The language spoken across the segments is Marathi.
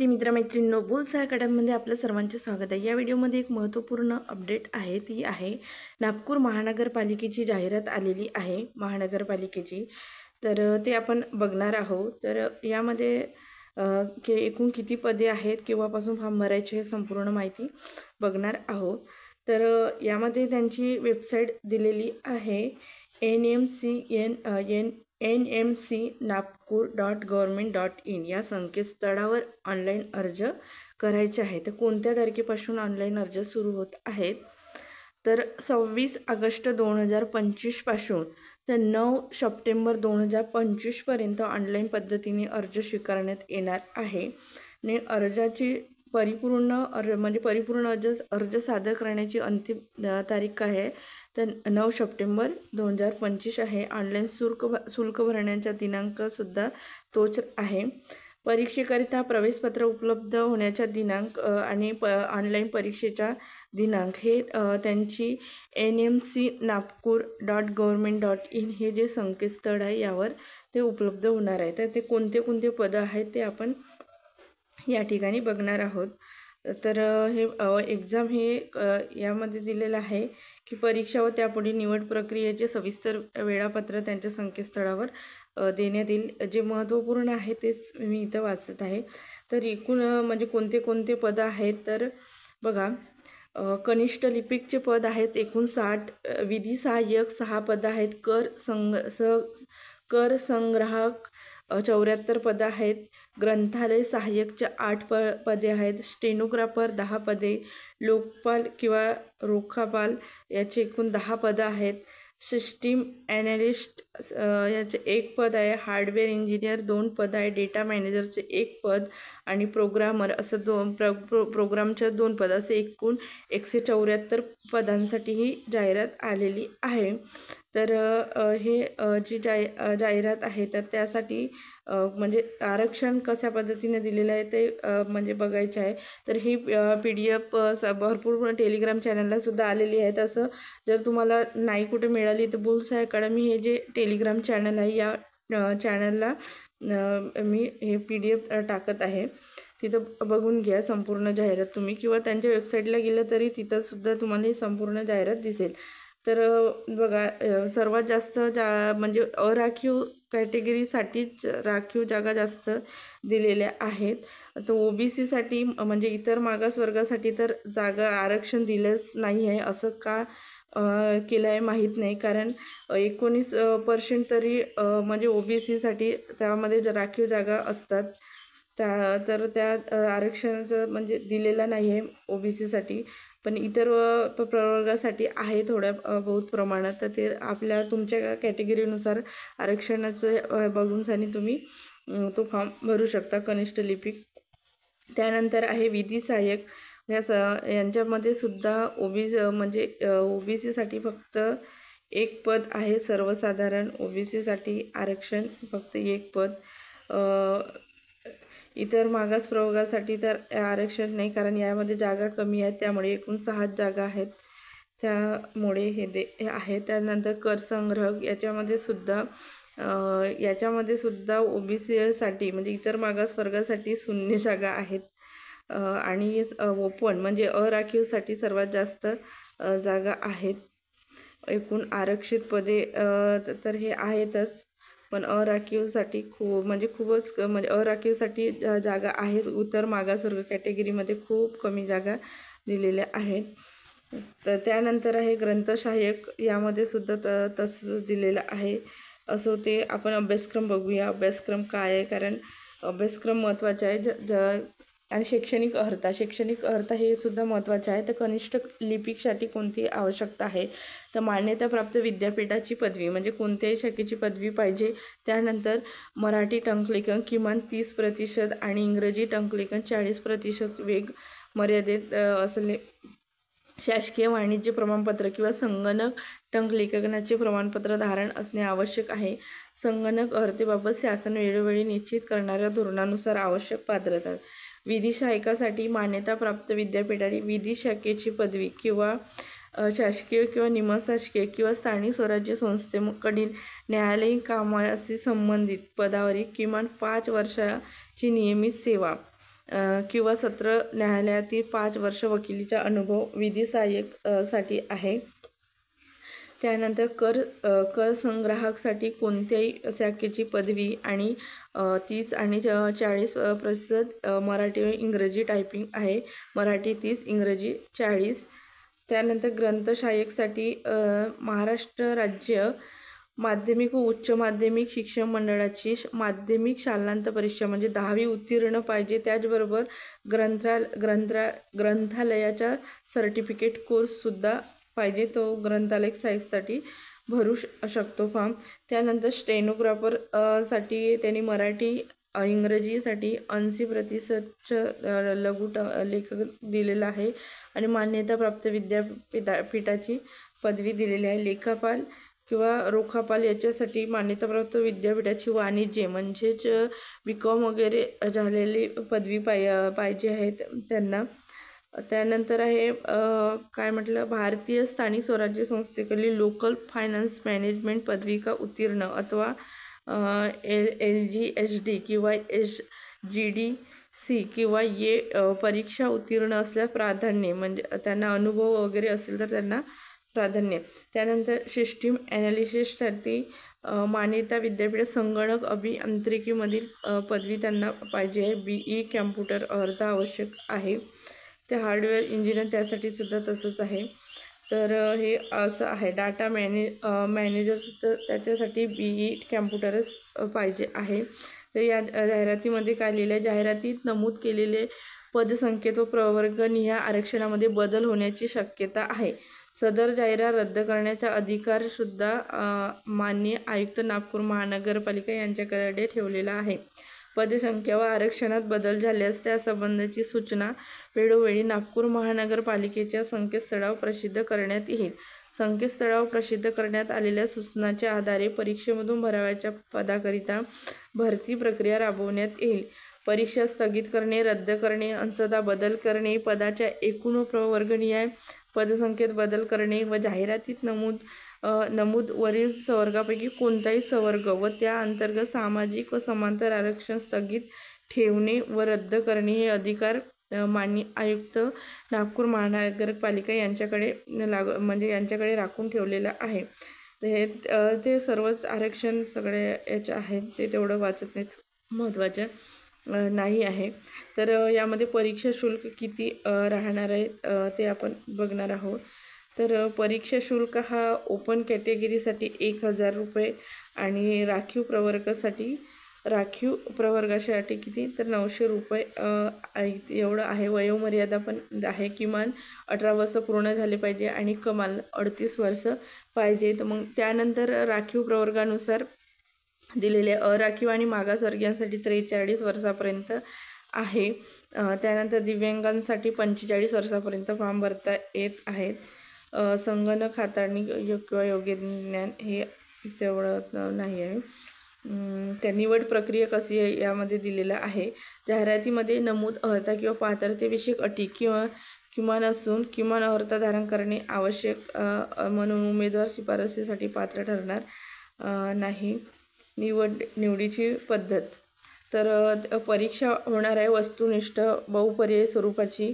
विद्यार्थी मित्रमैत्रिणींनो, बुल्सआय अकॅडमीमध्ये आपलं सर्वांचे स्वागत आहे। या व्हिडिओमध्ये एक महत्त्वपूर्ण अपडेट आहे, ती आहे नागपूर महानगरपालिकेची जाहिरात आलेली आहे महानगरपालिकेची। तर ते आपण बघणार आहोत। तर यामध्ये एकूण किती पदे आहेत, केव्हापासून फॉर्म भरायचे हे संपूर्ण माहिती बघणार आहोत। तर यामध्ये त्यांची वेबसाईट दिलेली आहे nmcnapkur.government.in या संकेतस्थळावर ऑनलाईन अर्ज करायचे आहे। तर कोणत्या तारखेपासून ऑनलाईन अर्ज सुरू होत आहेत, तर 26 ऑगस्ट 2025 पासून तर 9 सप्टेंबर 2025 पर्यंत ऑनलाईन पद्धतीने अर्ज स्वीकारण्यात येणार आहे। आणि अर्जाची परिपूर्ण अर्ज सादर करण्याची अंतिम तारीख आहे तर 9 सप्टेंबर 2025 आहे। ऑनलाईन शुल्क भरण्याचा दिनांक सुद्धा तोच आहे। परीक्षेकरिता प्रवेशपत्र उपलब्ध होण्याचा दिनांक आणि ऑनलाईन परीक्षेचा दिनांक हे त्यांची nmcnapkur.government.in हे जे संकेतस्थळ आहे यावर ते उपलब्ध होणार आहे। तर ते कोणते पद आहेत ते आपण या ठिकाणी बघणार आहोत। तर हे एक्झाम हे यामध्ये दिलेलं आहे की परीक्षा व त्यापुढील निवड प्रक्रियेचे सविस्तर वेळापत्र त्यांच्या संकेतस्थळावर देण्यात येईल। जे महत्त्वपूर्ण आहे तेच मी इथं वाचत आहे। तर एकूण म्हणजे कोणते पद आहेत, तर बघा, कनिष्ठ लिपिकचे पद आहेत एकूण 60, विधी सहाय्यक 6 पद आहेत, कर संग्राहक 74 पद आहेत, ग्रंथालय सहाय्यकचे 8 पदे आहेत, स्टेनोग्राफर 10 पदे, लोकपाल किंवा रोखापाल याचे एकूण 10 पदं आहेत, सिस्टीम ॲनालिस्ट याचे 1 पद आहे, हार्डवेअर इंजिनियर 2 पद आहे, डेटा मॅनेजरचे 1 पद आणि प्रोग्रामर असं प्रोग्रामच्या 2 पद असे एकूण 174 पदांसाठी ही जाहिरात आलेली आहे। तर हे जी जाहिरात आहे तर त्यासाठी म्हणजे आरक्षण कशा पद्धतीने दिलेलं आहे ते म्हणजे बघायचे आहे। तर ही PDF भरपूर टेलिग्राम चॅनलला सुद्धा आलेली आहे। तसं जर तुम्हाला नाही कुठे मिळाली तर बुल्सआय अकॅडमी हे जे टेलिग्राम चॅनल आहे या चॅनलला मी हे PDF टाकत आहे, तिथं बघून घ्या संपूर्ण जाहिरात तुम्ही, किंवा त्यांच्या वेबसाईटला गेलं तरी तिथं सुद्धा तुम्हाला ही संपूर्ण जाहिरात दिसेल। तर बघा, सर्वात जास्त म्हणजे अराखीव कॅटेगरीसाठीच राखीव जागा जास्त दिलेल्या आहेत। तर OBCसाठी म्हणजे इतर मागासवर्गासाठी तर जागा आरक्षण दिलंच नाही आहे, असं का केलं आहे माहीत नाही, कारण 19% तरी म्हणजे OBCसाठी त्यामध्ये राखीव जागा असतात। तर त्या आरक्षणाचं म्हणजे दिलेलं नाही आहे OBCसाठी, पण इतर प्रवर्गासाठी आहे थोड्या बहुत प्रमाणात। तर ते आपल्या तुमच्या कॅटेगरीनुसार आरक्षणाचं बघूनसानी तुम्ही तो फॉर्म भरू शकता, कनिष्ठ लिपिक। त्यानंतर आहे विधी सहाय्यक, यांच्यामध्ये सुद्धा OBCसाठी फक्त 1 पद आहे, सर्वसाधारण OBCसाठी आरक्षण फक्त 1 पद। इतर मागास प्रवर्गासाठी तर आरक्षण नाही, कारण यामध्ये जागा कमी आहेत, त्यामुळे एकूण 6 जागा आहेत, त्यामुळे हे आहे। त्यानंतर कर संग्रहक याच्यामध्ये सुद्धा OBCसाठी म्हणजे इतर मागास वर्गासाठी 0 जागा आहेत आणि ओपन म्हणजे अराखीवसाठी सर्वात जास्त जागा आहेत। एकूण आरक्षित पदे तर हे आहेतच, पण अराखीवसाठी खूपच अराखीवसाठी जागा आहेत। इतर मागासवर्ग कॅटेगरीमध्ये खूप कमी जागा दिलेल्या आहेत। तर त्यानंतर आहे ग्रंथसहाय्यक, यामध्ये सुद्धा तसंच दिलेलं आहे। असो ते आपण अभ्यासक्रम बघूया, अभ्यासक्रम काय आहे, कारण अभ्यासक्रम महत्त्वाचा आहे। आणि शैक्षणिक अर्हता हे सुद्धा महत्त्वाचे आहे। तर कनिष्ठ लिपिकसाठी कोणती आवश्यकता आहे, तर मान्यताप्राप्त विद्यापीठाची पदवी म्हणजे कोणत्याही शाखेची पदवी पाहिजे। त्यानंतर मराठी टंकलेखन किमान 30% आणि इंग्रजी टंकलेखन 40% वेग मर्यादेत असले, शासकीय वाणिज्य प्रमाणपत्र किंवा संगणक टंकलेखनाचे प्रमाणपत्र धारण असणे आवश्यक आहे। संगणक अर्हतेबाबत शासन वेळोवेळी निश्चित करणाऱ्या धोरणानुसार आवश्यक पात्रता। विधी सहाय्यकासाठी मान्यताप्राप्त विद्यापीठाने विधी शाखेची पदवी किंवा शासकीय किंवा निमशासकीय किंवा स्थानिक स्वराज्य संस्थेकडील न्यायालयीन कामाशी संबंधित पदावरील किमान 5 वर्षाची नियमित सेवा किंवा सत्र न्यायालयातील 5 वर्ष वकिलीचा अनुभव विधी सहाय्यक साठी आहे. त्यानंतर कर संग्राहकसाठी कोणत्याही शाखेची पदवी आणि 30 आणि 40% मराठी व इंग्रजी टायपिंग आहे. मराठी 30, इंग्रजी 40. त्यानंतर ग्रंथसहाय्यकसाठी महाराष्ट्र राज्य माध्यमिक व उच्च माध्यमिक शिक्षण मंडळाची माध्यमिक शालांत परीक्षा म्हणजे 10वी उत्तीर्ण पाहिजे. त्याचबरोबर ग्रंथालयाचा सर्टिफिकेट कोर्ससुद्धा पाहिजे. तो ग्रंथालय सहाय्यकसाठी भरू शकतो फॉर्म. त्यानंतर स्टेनोग्राफर साठी त्यांनी मराठी इंग्रजीसाठी 80% लघु लेखक दिलेला आहे आणि मान्यताप्राप्त विद्यापीठाची पदवी दिलेली आहे. लेखापाल किंवा रोखापाल याच्यासाठी मान्यताप्राप्त विद्यापीठाची वाणिज्य म्हणजेच BCom वगैरे झालेली पदवी पाहिजे आहेत त्यांना. त्यानंतर आहे काय म्हटलं, भारतीय स्थानिक स्वराज्य संस्थेकडील लोकल फायनान्स मॅनेजमेंट पदविका उत्तीर्ण अथवा LGHD किंवा SGDC किंवा परीक्षा उत्तीर्ण असल्यास प्राधान्य, म्हणजे त्यांना अनुभव वगैरे असेल तर त्यांना प्राधान्य. त्यानंतर सिस्टीम ॲनालिसिससाठी मान्यता विद्यापीठ संगणक अभियांत्रिकीमधील पदवी त्यांना पाहिजे आहे. BE कॅम्प्युटर अर्धा आवश्यक आहे. ते हार्डवेअर इंजिनियर त्यासाठी सुद्धा तसंच आहे. तर हे असं आहे. डाटा मॅनेजर्स तर त्याच्यासाठी BE कॅम्प्युटरच पाहिजे आहे. तर या जाहिरातीमध्ये काय लिहिलं आहे, जाहिरातीत नमूद केलेले पदसंख्येत व प्रवर्गनिहाय आरक्षणामध्ये बदल होण्याची शक्यता आहे. सदर जाहिरात रद्द करण्याचा अधिकार सुद्धा माननीय आयुक्त नागपूर महानगरपालिका यांच्याकडे ठेवलेला आहे. पदसंख्या व आरक्षणात बदल झाल्यास त्यासंबंधीची सूचना वेळोवेळी नागपूर महानगरपालिकेच्या संकेतस्थळावर प्रसिद्ध करण्यात येईल. संकेतस्थळावर प्रसिद्ध करण्यात आलेल्या सूचनांच्या आधारे परीक्षेमधून भरावयाच्या पदाकरिता भरती प्रक्रिया राबवण्यात येईल. परीक्षा स्थगित करणे, रद्द करणे, अंशतः बदल करणे, पदाच्या एकूण व प्रवर्गनिहाय पदसंख्येत बदल करणे व जाहिरातीत नमूद वरील संवर्गापैकी कोणताही संवर्ग व त्या अंतर्गत सामाजिक व समांतर आरक्षण स्थगित ठेवणे व रद्द करणे हे अधिकार माननीय आयुक्त नागपूर महानगरपालिका यांच्याकडे यांच्याकडे राखून ठेवलेलं आहे. ते सर्वच आरक्षण सगळे याचे आहेत ते तेवढं वाचत नाहीत, महत्त्वाचं नाही आहे. तर यामध्ये परीक्षा शुल्क किती राहणार आहे ते आपण बघणार आहोत. तर परीक्षा शुल्क हा ओपन कॅटेगरीसाठी 1000 रुपये आणि राखीव प्रवर्गासाठी किती तर 900 रुपये एवढं आहे. वयोमर्यादा पण आहे, किमान 18 वर्ष पूर्ण झाले पाहिजे आणि कमाल 38 वर्ष पाहिजे. तर मग त्यानंतर राखीव प्रवर्गानुसार दिलेले अराखीव आणि मागासवर्गीयांसाठी 43 वर्षापर्यंत आहे. त्यानंतर दिव्यांगांसाठी 45 वर्षापर्यंत फॉर्म भरता येत आहेत. संगणक हाताळणी किंवा योग्य ज्ञान हे तेवढं नाही आहे. त्या निवड प्रक्रिया कशी आहे यामध्ये दिलेलं आहे. जाहिरातीमध्ये नमूद अर्हता किंवा पात्रतेविषयक अटी किमान असून किमान अर्हता धारण करणे आवश्यक म्हणून उमेदवार शिफारसीसाठी पात्र ठरणार नाही. निवडीची पद्धत, तर परीक्षा होणार आहे वस्तुनिष्ठ बहुपर्यायी स्वरूपाची.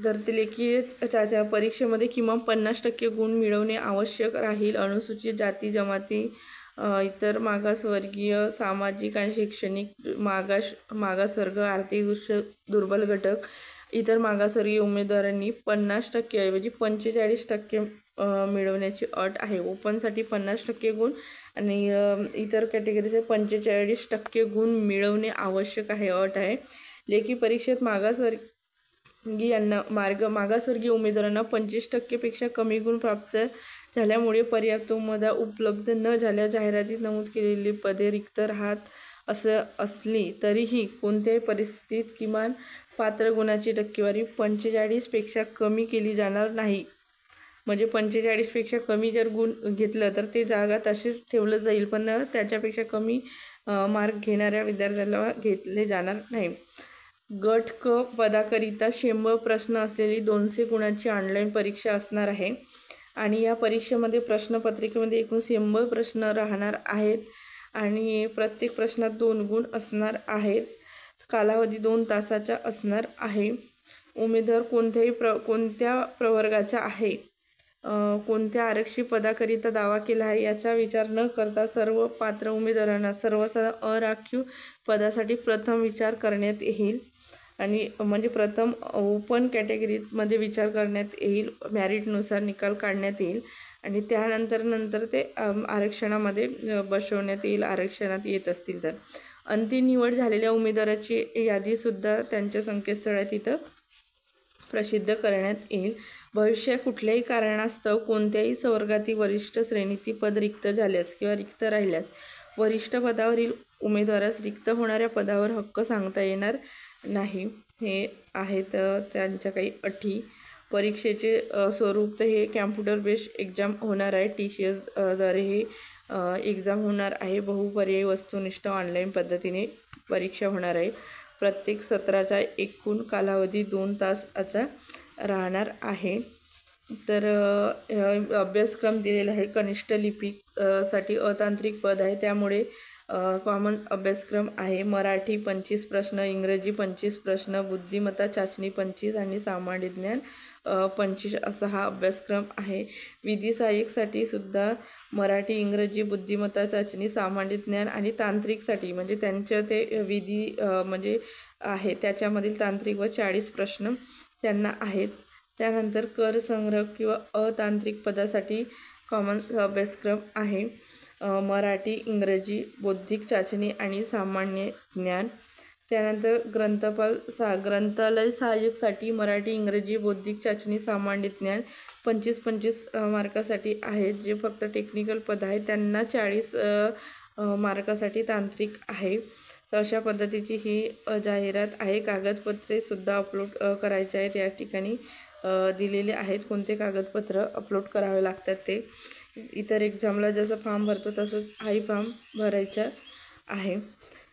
तर ते लेखी परीक्षेमध्ये किमान 50% गुण मिळवणे आवश्यक राहील. अनुसूचित जाती जमाती, इतर मागासवर्गीय, सामाजिक आणि शैक्षणिक मागासवर्ग, आर्थिक दुर्बल घटक, इतर मागासवर्गीय उमेदवारांनी 50% ऐवजी 45% मिळवण्याची अट आहे. ओपनसाठी 50% गुण आणि इतर कॅटेगरीचे 45% गुण मिळवणे आवश्यक आहे, अट आहे. लेखी परीक्षेत मागासवर्गीय उमेदवारांना 25% पेक्षा कमी गुण प्राप्त झाल्यामुळे पर्याप्त उमेदवार उपलब्ध न झाल्या जाहिरातीत नमूद केलेली पदे रिक्त राहत असली तरीही कोणत्याही परिस्थितीत किमान पात्र गुणाची टक्केवारी 45 पेक्षा कमी केली जाणार नाही. म्हणजे 45 पेक्षा कमी जर गुण घेतलं तर ते जागा तशीच ठेवलं जाईल, पण त्याच्यापेक्षा कमी मार्क घेणाऱ्या विद्यार्थ्याला घेतले जाणार नाही. गट क पदाकरिता 100 प्रश्न असलेली 200 गुणांची ऑनलाईन परीक्षा असणार आहे आणि या परीक्षेमध्ये प्रश्नपत्रिकेमध्ये एकूण 100 प्रश्न राहणार आहेत आणि प्रत्येक प्रश्नात 2 गुण असणार आहेत. कालावधी 2 तासाचा असणार आहे. उमेदवार कोणत्या प्रवर्गाचा आहे, कोणत्या आरक्षित पदाकरिता दावा केला आहे याचा विचार न करता सर्व पात्र उमेदवारांना सर्वसाधारण अराखीव पदासाठी प्रथम विचार करण्यात येईल. आणि म्हणजे प्रथम ओपन कॅटेगरीमध्ये विचार करण्यात येईल, मेरिटनुसार निकाल काढण्यात येईल आणि त्यानंतर ते आरक्षणामध्ये बसवण्यात येईल, आरक्षणात येत असतील तर. अंतिम निवड झालेल्या उमेदवाराची यादीसुद्धा त्यांच्या संकेतस्थळात इथं प्रसिद्ध करण्यात येईल. भविष्यात कुठल्याही कारणास्तव कोणत्याही संवर्गातील वरिष्ठ श्रेणीतील पद रिक्त झाल्यास किंवा रिक्त राहिल्यास वरिष्ठ पदावरील उमेदवारास रिक्त होणाऱ्या पदावर हक्क सांगता येणार नाही. हे आहेत त्यांच्या काही अटी. परीक्षेचे स्वरूप तर हे कॅम्प्युटर बेस्ड एक्झाम होणार आहे. TCS द्वारे हे एक्झाम होणार आहे. बहुपर्यायी वस्तुनिष्ठ ऑनलाईन पद्धतीने परीक्षा होणार आहे. प्रत्येक सत्राचा एकूण कालावधी 2 तासाचा राहणार आहे. तर अभ्यासक्रम दिलेला आहे. कनिष्ठ लिपिक साठी अतांत्रिक पद आहे, त्यामुळे कॉमन अभ्यासक्रम आहे. मराठी 25 प्रश्न, इंग्रजी 25 प्रश्न, बुद्धिमत्ता चाचणी 25 आणि सामान्य ज्ञान 25 असा हा अभ्यासक्रम आहे. विधी सहाय्यकसाठी सुद्धा मराठी, इंग्रजी, बुद्धिमत्ता चाचणी, सामान्य ज्ञान आणि तांत्रिकसाठी म्हणजे त्यांच्या ते विधी म्हणजे आहे त्याच्यामधील तांत्रिक व 40 प्रश्न त्यांना आहेत. त्यानंतर कर संग्रह किंवा अतांत्रिक पदासाठी कॉमन अभ्यासक्रम आहे. मराठी, इंग्रजी, बौद्धिक चाचणी आणि सामान्य ज्ञान. त्यानंतर ग्रंथालय सहाय्यकसाठी मराठी, इंग्रजी, बौद्धिक चाचणी, सामान्य ज्ञान 25-25 मार्कासाठी आहेत. जे फक्त टेक्निकल पद आहे त्यांना 40 मार्कासाठी तांत्रिक आहे. तर अशा पद्धतीची ही जाहिरात आहे. कागदपत्रे सुद्धा अपलोड करायचे आहेत. या ठिकाणी दिलेले आहेत कोणते कागदपत्र अपलोड करावे लागतात ते. इतर एक्झामला जसं फॉर्म भरतो तसंच हाही फॉर्म भरायचा आहे.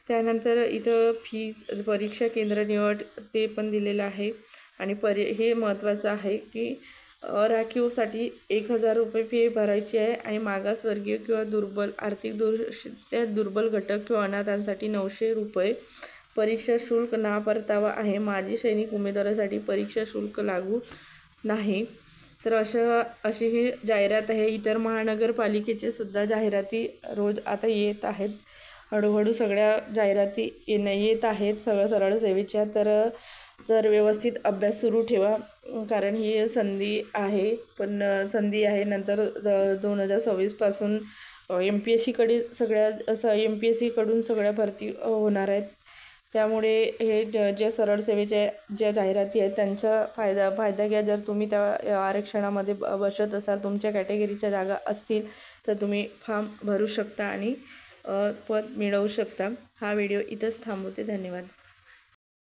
त्यानंतर इथं फीज, परीक्षा केंद्र निवड ते पण दिलेलं आहे. आणि हे महत्त्वाचं आहे की अराखीवसाठी 1000 रुपये फी भरायची आहे आणि मागासवर्गीय किंवा आर्थिक दुर्बल घटक किंवा अनाथांसाठी 900 रुपये. परीक्षा शुल्क ना परतावा आहे. माजी सैनिक उमेदवारासाठी परीक्षा शुल्क लागू नाही. तर अशी ही जाहिरात आहे. इतर महानगरपालिकेचे सुद्धा जाहिराती रोज आता येत आहेत. हळूहळू सगळ्या जाहिराती येत आहेत सगळं सरळ सेवेच्या. तर व्यवस्थित अभ्यास सुरू ठेवा, कारण ही संधी आहे. पण संधी आहे नंतर 2026पासून MPSCकडे MPSCकडून सगळ्या भरती होणार आहेत. त्यामुळे हे ज्या सरळ सेवेच्या ज्या जाहिराती आहेत त्यांचा फायदा घ्या. जर तुम्ही त्या आरक्षणामध्ये बसत असाल, तुमच्या कॅटेगरीच्या जागा असतील तर तुम्ही फॉर्म भरू शकता आणि पद मिळवू शकता. हा व्हिडिओ इथंच थांबवते. धन्यवाद.